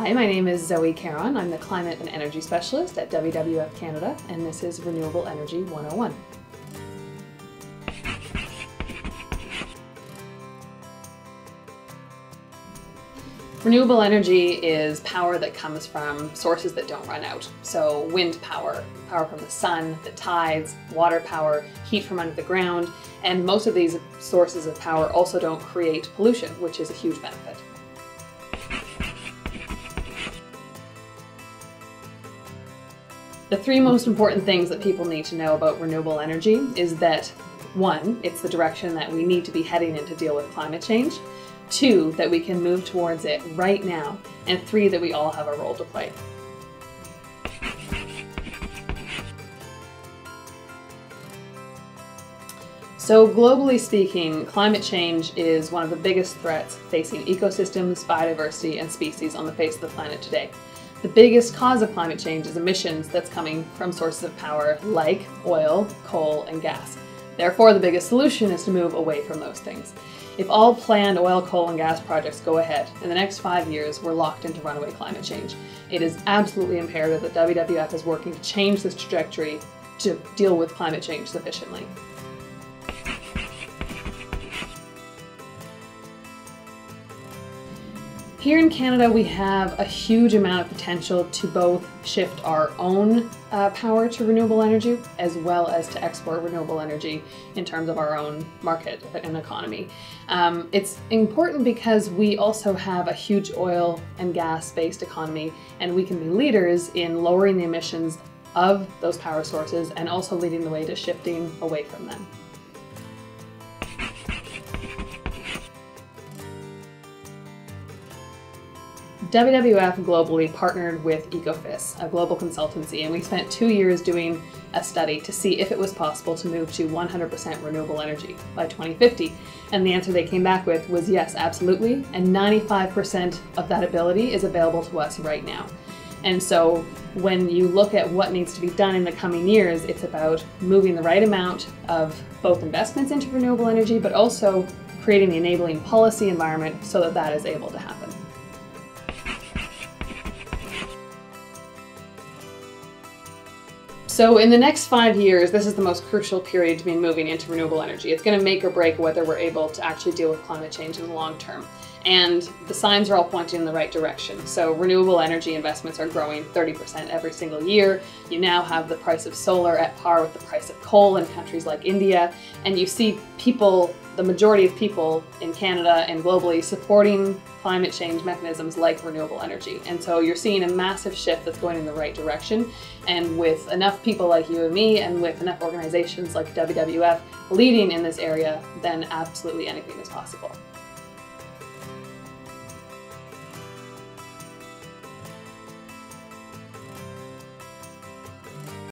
Hi, my name is Zoe Caron. I'm the Climate and Energy Specialist at WWF-Canada, and this is Renewable Energy 101. Renewable energy is power that comes from sources that don't run out. So wind power, power from the sun, the tides, water power, heat from under the ground, and most of these sources of power also don't create pollution, which is a huge benefit. The three most important things that people need to know about renewable energy is that, one, it's the direction that we need to be heading in to deal with climate change. Two, that we can move towards it right now. And three, that we all have a role to play. So globally speaking, climate change is one of the biggest threats facing ecosystems, biodiversity, and species on the face of the planet today. The biggest cause of climate change is emissions that's coming from sources of power like oil, coal, and gas. Therefore, the biggest solution is to move away from those things. If all planned oil, coal, and gas projects go ahead, in the next 5 years, we're locked into runaway climate change. It is absolutely imperative that WWF is working to change this trajectory to deal with climate change sufficiently. Here in Canada, we have a huge amount of potential to both shift our own power to renewable energy, as well as to export renewable energy in terms of our own market and economy. It's important because we also have a huge oil and gas-based economy, and we can be leaders in lowering the emissions of those power sources and also leading the way to shifting away from them. WWF globally partnered with Ecofis, a global consultancy, and we spent 2 years doing a study to see if it was possible to move to 100% renewable energy by 2050. And the answer they came back with was yes, absolutely, and 95% of that ability is available to us right now. And so when you look at what needs to be done in the coming years, it's about moving the right amount of both investments into renewable energy, but also creating the enabling policy environment so that that is able to happen. So in the next 5 years, this is the most crucial period to be moving into renewable energy. It's going to make or break whether we're able to actually deal with climate change in the long term. And the signs are all pointing in the right direction. So renewable energy investments are growing 30% every single year. You now have the price of solar at par with the price of coal in countries like India. And you see people, the majority of people in Canada and globally, supporting climate change mechanisms like renewable energy. And so you're seeing a massive shift that's going in the right direction. And with enough people like you and me, and with enough organizations like WWF leading in this area, then absolutely anything is possible.